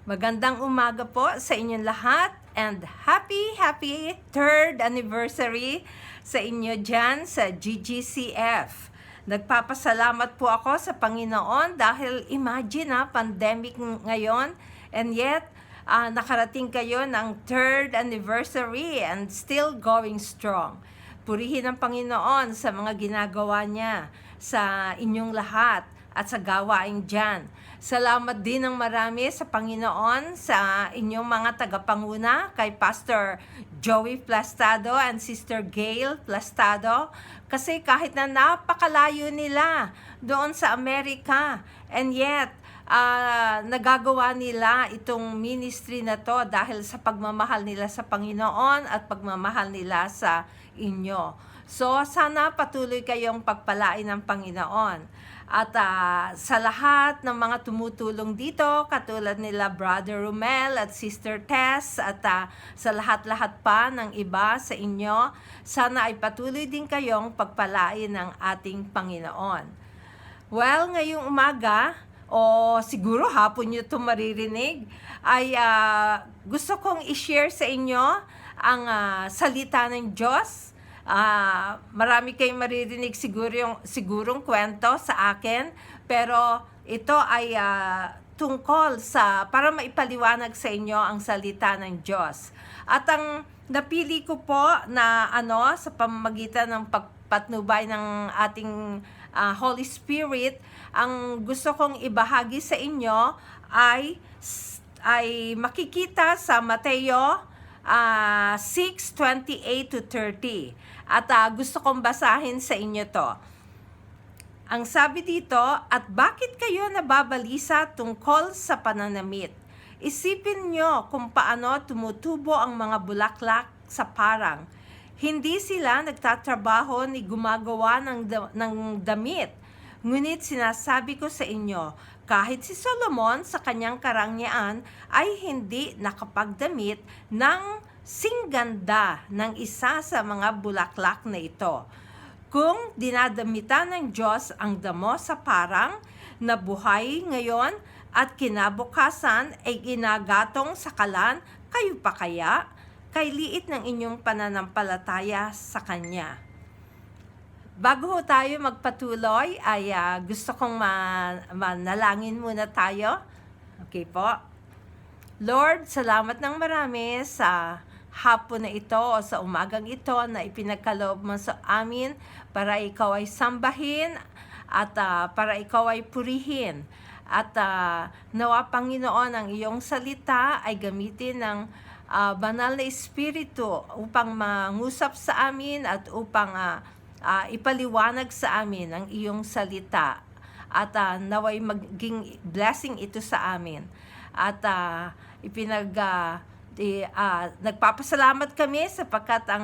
Magandang umaga po sa inyong lahat and happy 3rd anniversary sa inyo dyan sa GGCF. Nagpapasalamat po ako sa Panginoon dahil imagine pandemic ngayon and yet nakarating kayo ng 3rd anniversary and still going strong. Purihin ang Panginoon sa mga ginagawa niya sa inyong lahat at sa gawain dyan. Salamat din ng marami sa Panginoon sa inyong mga tagapanguna kay Pastor Joey Plastado and Sister Gail Plastado kasi kahit na napakalayo nila doon sa Amerika and yet nagagawa nila itong ministry na to dahil sa pagmamahal nila sa Panginoon at pagmamahal nila sa inyo. So sana patuloy kayong pagpalain ng Panginoon. At sa lahat ng mga tumutulong dito, katulad nila Brother Romel at Sister Tess, at sa lahat-lahat pa ng iba sa inyo, sana ay patuloy din kayong pagpalain ng ating Panginoon. Well, ngayong umaga, o siguro hapon nyo ito maririnig, ay gusto kong i-share sa inyo ang salita ng Diyos. Marami kayong maririnig sigurong kwento sa akin, pero ito ay tungkol sa para maipaliwanag sa inyo ang salita ng Diyos. At ang napili ko po na sa pamamagitan ng pagpatnubay ng ating Holy Spirit, ang gusto kong ibahagi sa inyo ay makikita sa Mateo 6:28 to 30. At gusto kong basahin sa inyo to. Ang sabi dito, at bakit kayo nababalisa tungkol sa pananamit? Isipin nyo kung paano tumutubo ang mga bulaklak sa parang. Hindi sila nagtatrabaho ni gumagawa ng damit. Ngunit sinasabi ko sa inyo, kahit si Solomon sa kanyang karangyaan ay hindi nakapagdamit ng singganda ng isa sa mga bulaklak na ito. Kung dinadamitan ng Diyos ang damo sa parang na buhay ngayon at kinabukasan ay ginagatong sa kalan, kayo pa kaya? Kay liit ng inyong pananampalataya sa Kanya. Bago tayo magpatuloy, ay gusto kong manalangin muna tayo. Okay po? Lord, salamat ng marami sa hapon na ito o sa umagang ito na ipinagkaloob mo sa amin para ikaw ay sambahin at para ikaw ay purihin. At nawa Panginoon ang iyong salita ay gamitin ng banal na espiritu upang mangusap sa amin at upang ipaliwanag sa amin ang iyong salita. At naway maging blessing ito sa amin. At nagpapasalamat kami sapagkat ang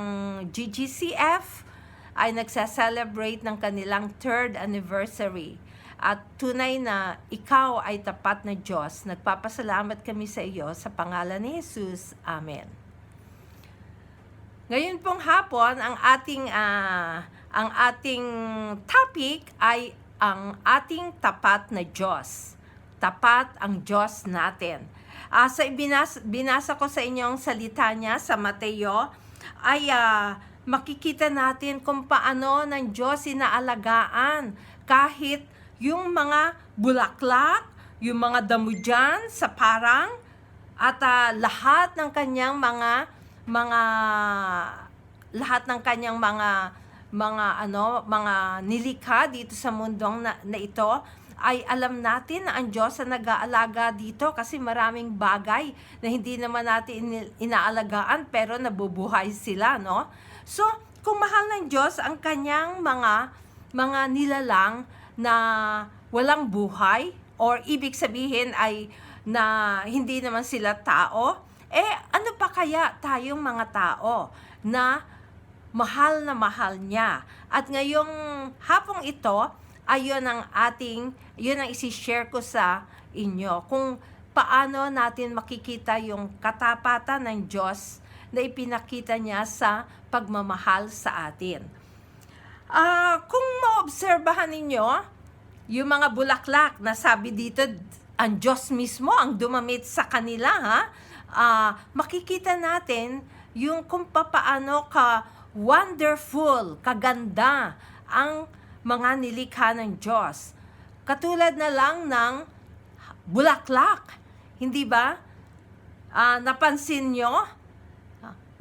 GGCF ay nagsa-celebrate ng kanilang 3rd anniversary. At tunay na ikaw ay tapat na Diyos. Nagpapasalamat kami sa iyo sa pangalan ni Jesus. Amen. Ngayon pong hapon, ang ating topic ay ang ating tapat na Diyos. Tapat ang Diyos natin. Sa binasa ko sa inyong salita niya sa Mateo, ay makikita natin kung paano ng Diyos inaalagaan kahit yung mga bulaklak, yung mga damo dyan sa parang, at lahat ng kanyang mga nilikha dito sa mundong na ito, ay alam natin na ang Diyos na nag-aalaga dito kasi maraming bagay na hindi naman natin inaalagaan pero nabubuhay sila, no? So, kung mahal ng Diyos ang kanyang mga nilalang na walang buhay or ibig sabihin ay na hindi naman sila tao, ano pa kaya tayong mga tao na mahal niya? At ngayong hapong ito, yun ang isi-share ko sa inyo kung paano natin makikita yung katapatan ng Diyos na ipinakita niya sa pagmamahal sa atin. Kung maobserbahan ninyo, yung mga bulaklak na sabi dito ang Diyos mismo ang dumamit sa kanila, ha? Makikita natin yung kung papaano ka wonderful, kaganda ang mga nilikha ng Diyos. Katulad na lang ng bulaklak, hindi ba? Napansin nyo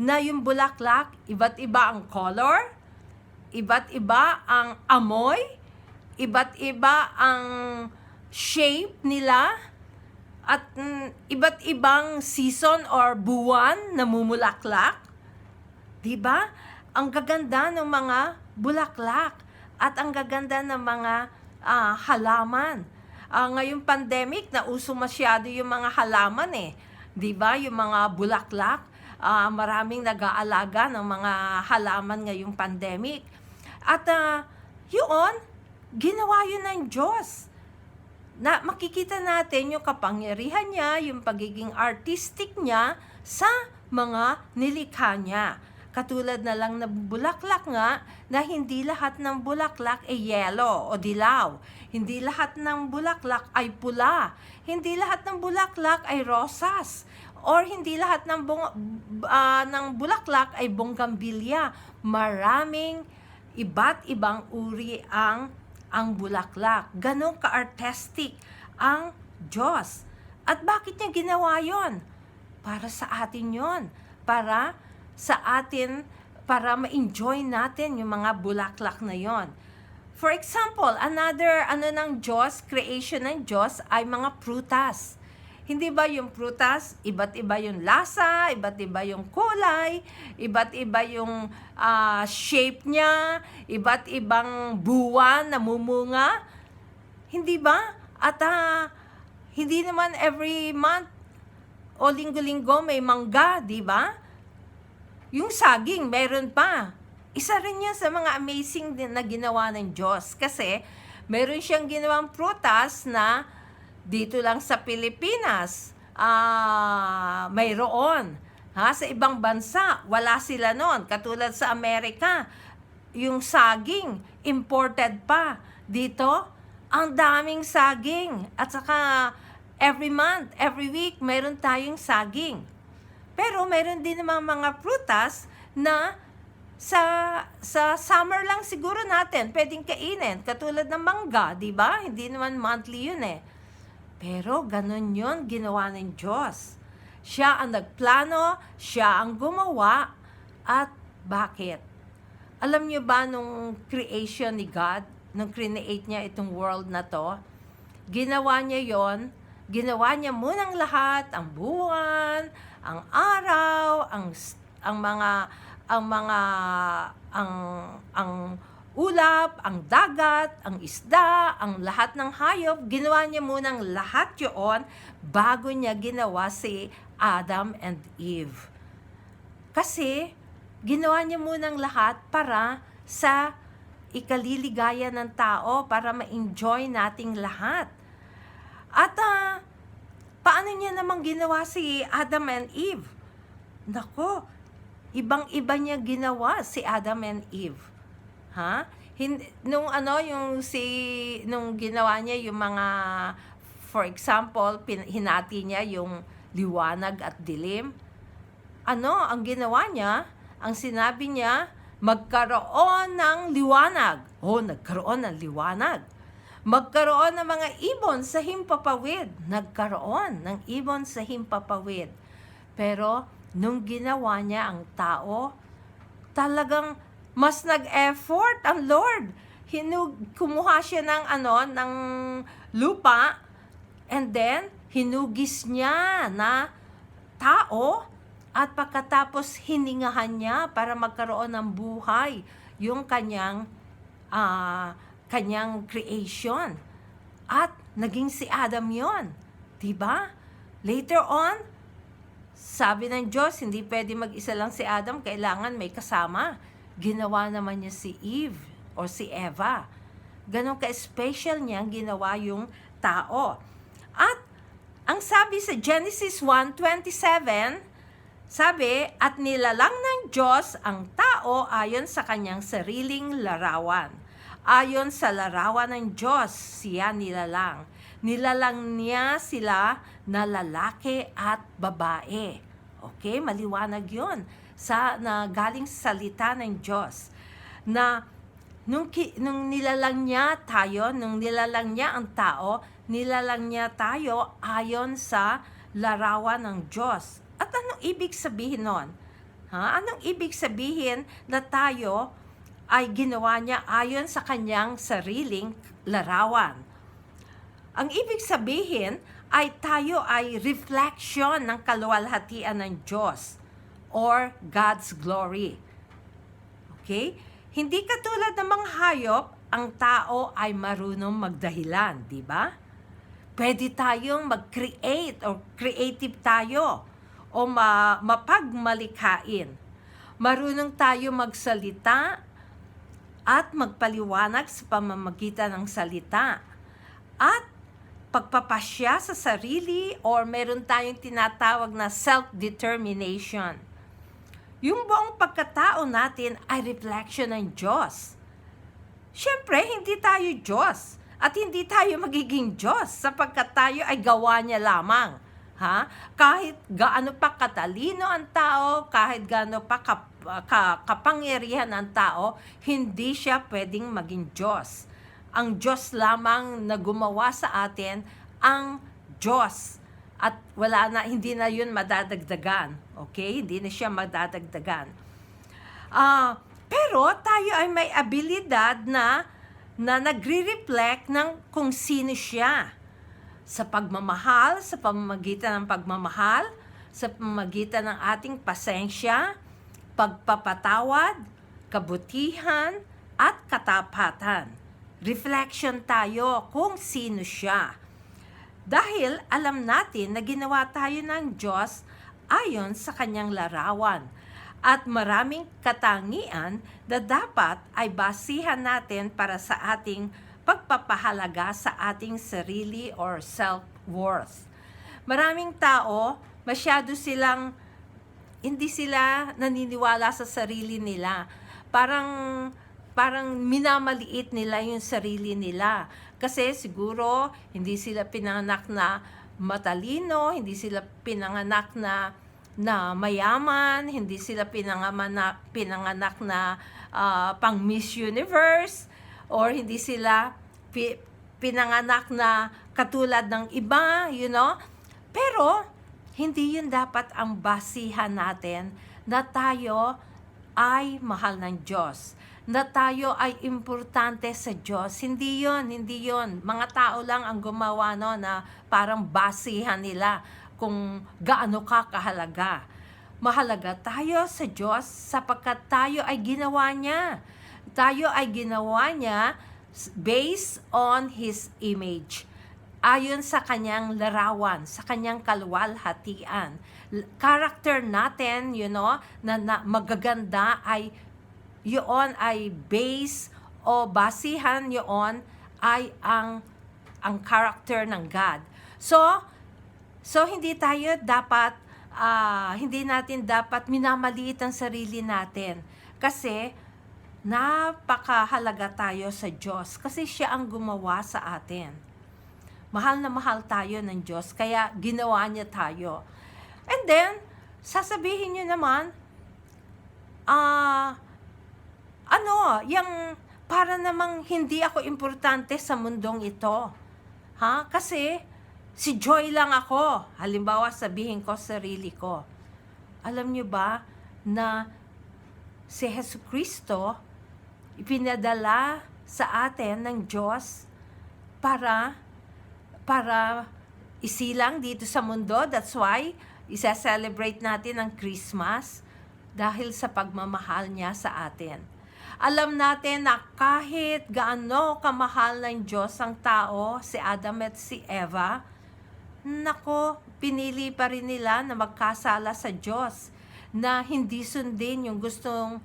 na yung bulaklak, iba't iba ang color, iba't iba ang amoy, iba't iba ang shape nila, at iba't ibang season or buwan na mumulaklak. Diba? Ang gaganda ng mga bulaklak at ang gaganda ng mga halaman. Ngayong pandemic, nauso masyado yung mga halaman eh. Diba? Yung mga bulaklak. Maraming nag-aalaga ng mga halaman ngayong pandemic. At yun, ginawa yun ng Diyos. Na makikita natin yung kapangyarihan niya, yung pagiging artistic niya sa mga nilikha niya. Katulad na lang na bulaklak nga, na hindi lahat ng bulaklak ay yellow o dilaw. Hindi lahat ng bulaklak ay pula. Hindi lahat ng bulaklak ay rosas. Or hindi lahat ng bulaklak ay bonggambilya. Maraming iba't ibang uri ang bulaklak. Ganon ka-artistic ang Diyos. At bakit niya ginawa yon? Para sa atin yon. Para sa atin, para ma-enjoy natin yung mga bulaklak na yon. For example, another ng Diyos, creation ng Diyos ay mga prutas. Hindi ba yung prutas, iba't iba yung lasa, iba't iba yung kulay, iba't iba yung shape niya, iba't ibang buwan na mumunga? Hindi ba? At hindi naman every month o linggo-linggo may mangga, di ba? Yung saging, meron pa. Isa rin yan sa mga amazing na ginawa ng Diyos. Kasi meron siyang ginawang prutas na dito lang sa Pilipinas, mayroon. Sa ibang bansa, wala sila noon. Katulad sa Amerika, yung saging, imported pa. Dito, ang daming saging. At saka, every month, every week, mayroon tayong saging. Pero mayroon din namang mga prutas na sa summer lang siguro natin pwedeng kainin. Katulad ng mangga, di ba? Hindi naman monthly yun eh. Pero ganun yun, ginawa ng Diyos. Siya ang nagplano, siya ang gumawa, at bakit? Alam niyo ba nung creation ni God, nung create niya itong world na to, ginawa niya yon, ginawa niya munang lahat, ang buwan, ang araw, ang ulap, ang dagat, ang isda, ang lahat ng hayop, ginawa niya munang lahat yun bago niya ginawa si Adam and Eve. Kasi, ginawa niya munang lahat para sa ikaliligaya ng tao, para ma-enjoy nating lahat. At, paano niya namang ginawa si Adam and Eve? Nako, ibang-iba niya ginawa si Adam and Eve. Nung ginawa niya yung mga, for example, hinati niya yung liwanag at dilim. Ang ginawa niya? Ang sinabi niya, magkaroon ng liwanag. Nagkaroon ng liwanag. Magkaroon ng mga ibon sa himpapawid. Nagkaroon ng ibon sa himpapawid. Pero, nung ginawa niya ang tao, talagang mas nag-effort ang Lord. Kumuha siya ng lupa, and then hinugis niya na tao, at pagkatapos hiningahan niya para magkaroon ng buhay yung kanyang creation. At naging si Adam yon, diba? Later on, sabi ng Diyos, hindi pwede mag-isa lang si Adam, kailangan may kasama. Ginawa naman niya si Eve o si Eva. Ganon ka-special niya ginawa yung tao. At ang sabi sa Genesis 1:27, sabi, at nilalang ng Diyos ang tao ayon sa kanyang sariling larawan. Ayon sa larawan ng Diyos, siya nilalang. Nilalang niya sila na lalaki at babae. Okay, maliwanag yun na galing sa salita ng Diyos. Na nung nilalang niya tayo, nung nilalang niya ang tao, nilalang niya tayo ayon sa larawan ng Diyos. At anong ibig sabihin nun? Anong ibig sabihin na tayo ay ginawa niya ayon sa kanyang sariling larawan? Ang ibig sabihin ay tayo ay reflection ng kaluwalhatian ng Diyos or God's glory. Okay? Hindi katulad ng mga hayop, ang tao ay marunong magdahilan, di ba? Pwede tayong mag-create o creative tayo o mapagmalikhain. Marunong tayo magsalita at magpaliwanag sa pamamagitan ng salita. At pagpapasya sa sarili or meron tayong tinatawag na self-determination. Yung buong pagkatao natin ay reflection ng Diyos. Siyempre, hindi tayo Diyos at hindi tayo magiging Diyos sapagkat tayo ay gawa niya lamang. Kahit gaano pa katalino ang tao, kahit gaano pa kapangyarihan ang tao, hindi siya pwedeng maging Diyos. Ang Diyos lamang na gumawa sa atin ang Diyos. At hindi na yun madadagdagan. Okay? Hindi na siya madadagdagan. Pero tayo ay may abilidad na nagre-reflect ng kung sino siya. Sa pagmamahal, sa pamamagitan ng pagmamahal, sa pamamagitan ng ating pasensya, pagpapatawad, kabutihan, at katapatan. Reflection tayo kung sino siya. Dahil alam natin na ginawa tayo ng Diyos ayon sa kanyang larawan. At maraming katangian na dapat ay basihan natin para sa ating pagpapahalaga sa ating sarili or self-worth. Maraming tao, hindi sila naniniwala sa sarili nila. Parang minamaliit nila yung sarili nila. Kasi siguro hindi sila pinanganak na matalino, hindi sila pinanganak na mayaman, hindi sila pinanganak na pang Miss Universe, or hindi sila pinanganak na katulad ng iba, Pero hindi yun dapat ang basihan natin na tayo ay mahal ng Diyos, na tayo ay importante sa Diyos. Hindi yun. Mga tao lang ang gumawa na parang basihan nila kung gaano ka kahalaga. Mahalaga tayo sa Diyos sapagkat tayo ay ginawa niya. Tayo ay ginawa niya based on His image. Ayon sa kanyang larawan, sa kanyang kaluwalhatian. Character natin, na magaganda ay yun ay base o basihan yun ay ang character ng God. So hindi natin dapat minamaliit ang sarili natin kasi napakahalaga tayo sa Diyos kasi siya ang gumawa sa atin. Mahal na mahal tayo ng Diyos kaya ginawa niya tayo. And then sasabihin niyo naman yung para namang hindi ako importante sa mundong ito. Kasi si Joy lang ako. Halimbawa, sabihin ko sarili ko. Alam niyo ba na si Jesucristo ipinadala sa atin ng Diyos para isilang dito sa mundo. That's why isa-celebrate natin ang Christmas dahil sa pagmamahal niya sa atin. Alam natin na kahit gaano kamahal ng Diyos ang tao, si Adam at si Eva, pinili pa rin nila na magkasala sa Diyos, na hindi sundin yung gusto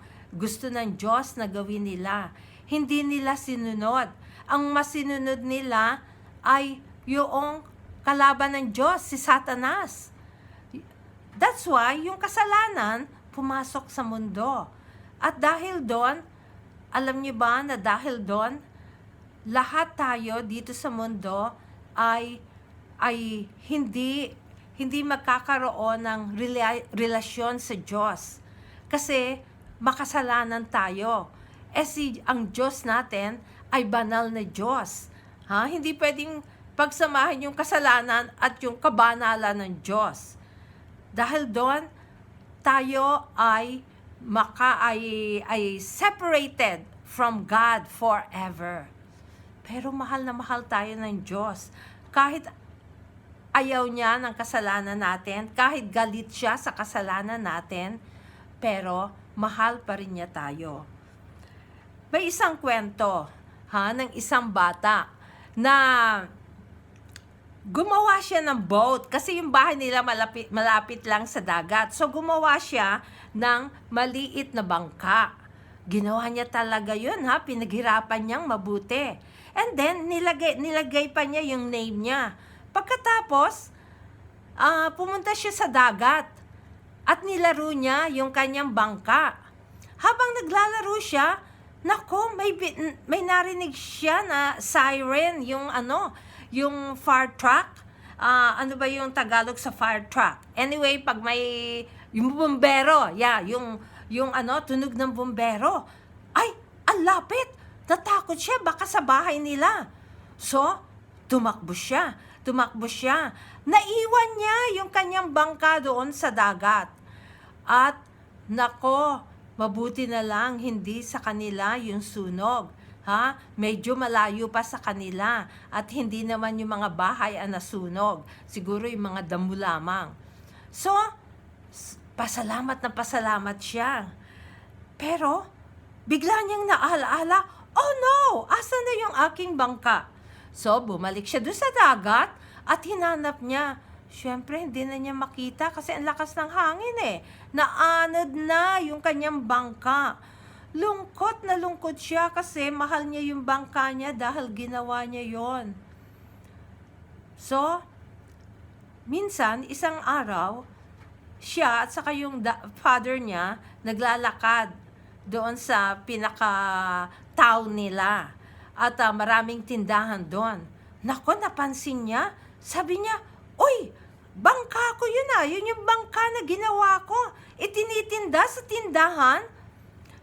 ng Diyos na gawin nila. Hindi nila sinunod. Ang masinunod nila ay yung kalaban ng Diyos, si Satanas. That's why yung kasalanan pumasok sa mundo. At dahil doon, alam niyo ba na dahil doon, lahat tayo dito sa mundo ay hindi magkakaroon ng relasyon sa Diyos. Kasi makasalanan tayo. Ang Diyos natin ay banal na Diyos. Hindi pwedeng pagsamahin yung kasalanan at yung kabanalan ng Diyos. Dahil doon, tayo ay separated from God forever. Pero mahal na mahal tayo ng Diyos. Kahit ayaw niya ng kasalanan natin, kahit galit siya sa kasalanan natin, pero mahal pa rin niya tayo. May isang kwento ng isang bata na gumawa siya ng boat kasi yung bahay nila malapit lang sa dagat. So gumawa siya ng maliit na bangka. Ginawa niya talaga yun, pinaghirapan niyang mabuti. And then nilagay pa niya yung name niya. Pagkatapos, pumunta siya sa dagat at nilaro niya yung kanyang bangka. Habang naglalaro siya, may narinig siya na siren, yung fire truck. Ano ba yung Tagalog sa fire truck? Anyway, pag yung bumbero, tunog ng bumbero. Ay, ang lapit! Natakot siya, baka sa bahay nila. So, tumakbo siya. Naiwan niya yung kanyang bangka doon sa dagat. At, mabuti na lang hindi sa kanila yung sunog. Medyo malayo pa sa kanila. At hindi naman yung mga bahay ang nasunog. Siguro yung mga damo lamang. So, pasalamat siya. Pero, bigla niyang naalaala, oh no! Asan na yung aking bangka? So, bumalik siya doon sa dagat at hinanap niya. Siyempre, hindi na niya makita kasi ang lakas ng hangin Naanod na yung kanyang bangka. Lungkot na lungkot siya kasi mahal niya yung bangka niya dahil ginawa niya yon. So, minsan, isang araw, siya at saka yung father niya naglalakad doon sa pinaka-town nila. At maraming tindahan doon. Napansin niya, sabi niya, "Uy, bangka ko yun yun yung bangka na ginawa ko. Itinitinda sa tindahan."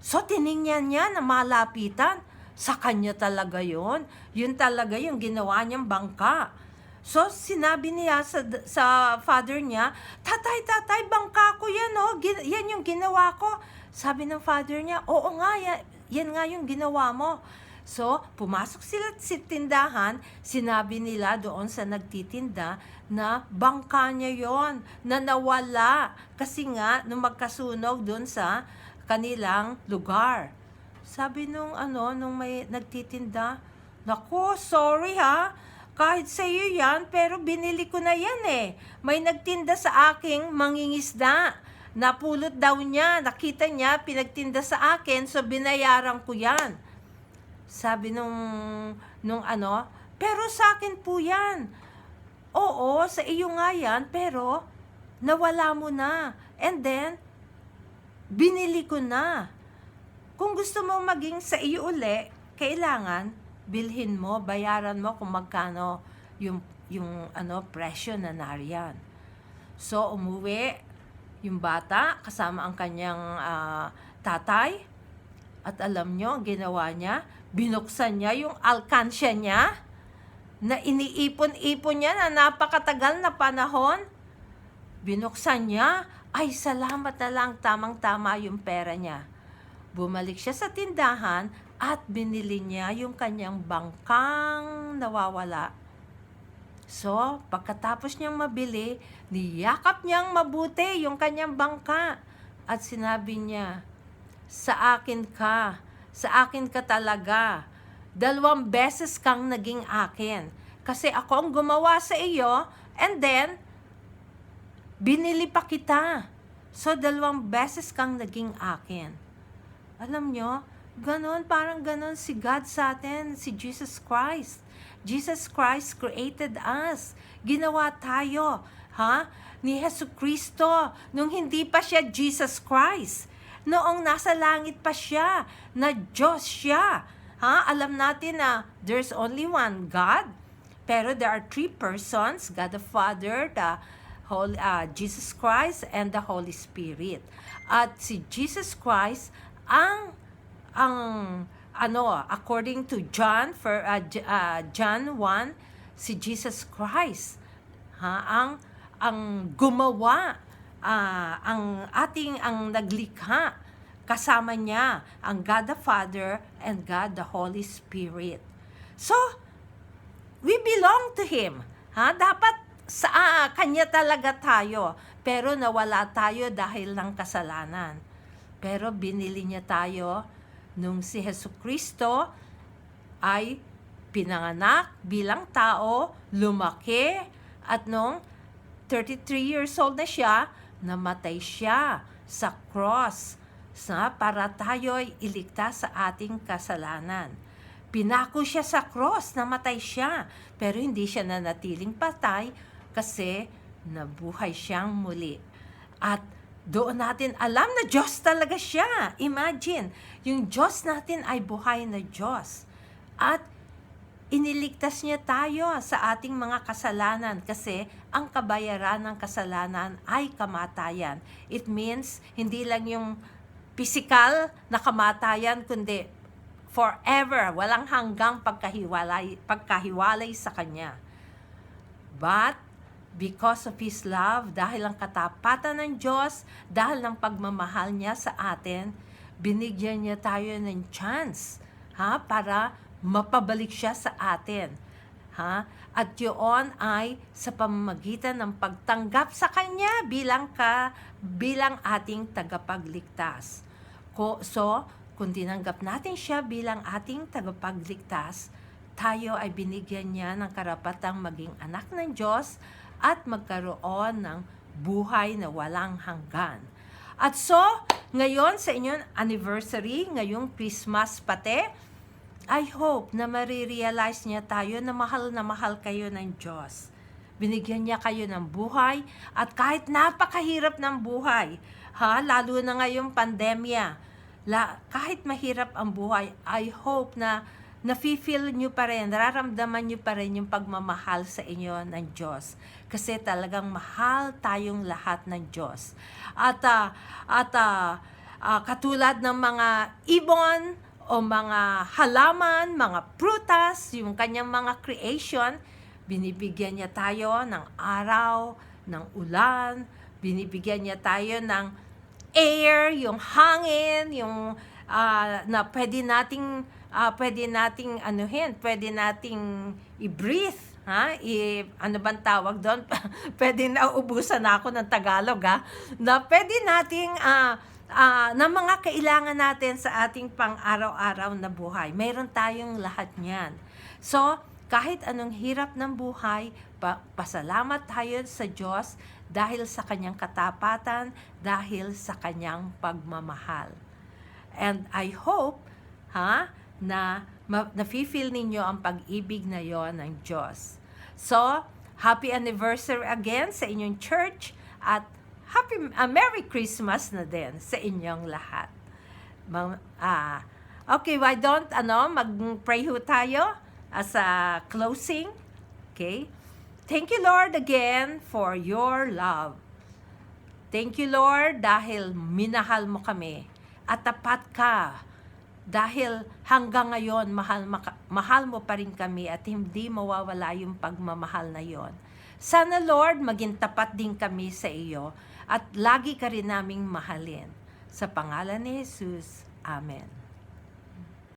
So, tiningnan niya na malapitan. Sa kanya talaga yun. Yun talaga yung ginawa niyang bangka. So, sinabi niya sa father niya, Tatay, bangka ko yan, yan yung ginawa ko. Sabi ng father niya, oo nga, yan nga yung ginawa mo. So, pumasok sila sa tindahan, sinabi nila doon sa nagtitinda na bangka niya yon na nawala. Kasi nga, nung magkasunog doon sa kanilang lugar. Sabi nung may nagtitinda, "Naku, sorry kahit sa iyo yan, pero binili ko na yan May nagtinda sa aking mangingisda. Napulot daw niya, nakita niya, pinagtinda sa akin, so binayaran ko yan." Sabi pero sa akin po yan. Oo, sa iyo nga yan, pero nawala mo na. And then, binili ko na. Kung gusto mo maging sa iyo uli, kailangan bilhin mo, bayaran mo kung magkano yung presyo na nariyan. So, umuwi yung bata kasama ang kanyang tatay. At alam nyo, ang ginawa niya, binuksan niya yung alkansya niya na iniipon-ipon niya na napakatagal na panahon. Binuksan niya, ay salamat na lang, tamang-tama yung pera niya. Bumalik siya sa tindahan at binili niya yung kanyang bangkang nawawala. So, pagkatapos niyang mabili, niyakap niyang mabuti yung kanyang bangka. At sinabi niya, sa akin ka talaga. 2 beses kang naging akin. Kasi ako ang gumawa sa iyo, and then, binili pa kita. So, 2 beses kang naging akin. Alam nyo, parang ganon si God sa atin, si Jesus Christ. Jesus Christ created us. Ginawa tayo, ni Jesucristo, nung hindi pa siya Jesus Christ. Noong nasa langit pa siya, na Diyos siya. Alam natin na there's only one God. Pero there are three persons, God the Father, the Jesus Christ, and the Holy Spirit. At si Jesus Christ, according to John, John 1, si Jesus Christ, ang gumawa, ang naglikha, kasama niya ang God the Father and God the Holy Spirit. So, we belong to Him. Dapat sa Kanya talaga tayo. Pero nawala tayo dahil ng kasalanan. Pero binili niya tayo nung si Jesucristo ay pinanganak bilang tao, lumaki, at nung 33 years old na siya, namatay siya sa cross para tayo ay iligtas sa ating kasalanan. Pinako siya sa cross, namatay siya, pero hindi siya nanatiling patay kasi nabuhay siyang muli. At doon natin alam na Diyos talaga siya. Imagine, yung Diyos natin ay buhay na Diyos. At iniligtas niya tayo sa ating mga kasalanan kasi ang kabayaran ng kasalanan ay kamatayan. It means, hindi lang yung physical na kamatayan, kundi forever, walang hanggang pagkahiwalay sa Kanya. But, because of His love, dahil ang katapatan ng Diyos, dahil ng pagmamahal niya sa atin, binigyan niya tayo ng chance para mapabalik siya sa atin. At yun ay sa pamamagitan ng pagtanggap sa Kanya bilang ating tagapagligtas. So, kung tinanggap natin siya bilang ating tagapagligtas, tayo ay binigyan niya ng karapatang maging anak ng Diyos at magkaroon ng buhay na walang hanggan. At so, ngayon sa inyong anniversary, ngayong Christmas pati, I hope na marirealize niya tayo na mahal kayo ng Diyos. Binigyan niya kayo ng buhay at kahit napakahirap ng buhay, lalo na ngayong pandemya, kahit mahirap ang buhay, I hope na nafe-feel nyo pa rin, nararamdaman nyo pa rin yung pagmamahal sa inyo ng Diyos. Kasi talagang mahal tayong lahat ng Diyos. At katulad ng mga ibon o mga halaman, mga prutas, yung kanyang mga creation, binibigyan niya tayo ng araw, ng ulan, binibigyan niya tayo ng air, yung hangin, yung na pwede nating i-breathe, ano bang tawag doon? Pwede na ubusan ako ng Tagalog, na pwede nating na mga kailangan natin sa ating pang-araw-araw na buhay. Mayroon tayong lahat niyan. So, kahit anong hirap ng buhay, pasalamat tayo sa Diyos dahil sa Kanyang katapatan, dahil sa Kanyang pagmamahal. And I hope, na nafe-feel ninyo ang pag-ibig na yon ng Diyos. So, happy anniversary again sa inyong church at Merry Christmas na din sa inyong lahat. Okay, why don't mag-pray ho tayo as a closing. Okay? Thank you, Lord, again for your love. Thank you, Lord, dahil minahal mo kami at tapat ka. Dahil hanggang ngayon, mahal mo pa rin kami at hindi mawawala yung pagmamahal na yon. Sana, Lord, maging tapat din kami sa iyo at lagi ka rin naming mahalin. Sa pangalan ni Jesus, Amen.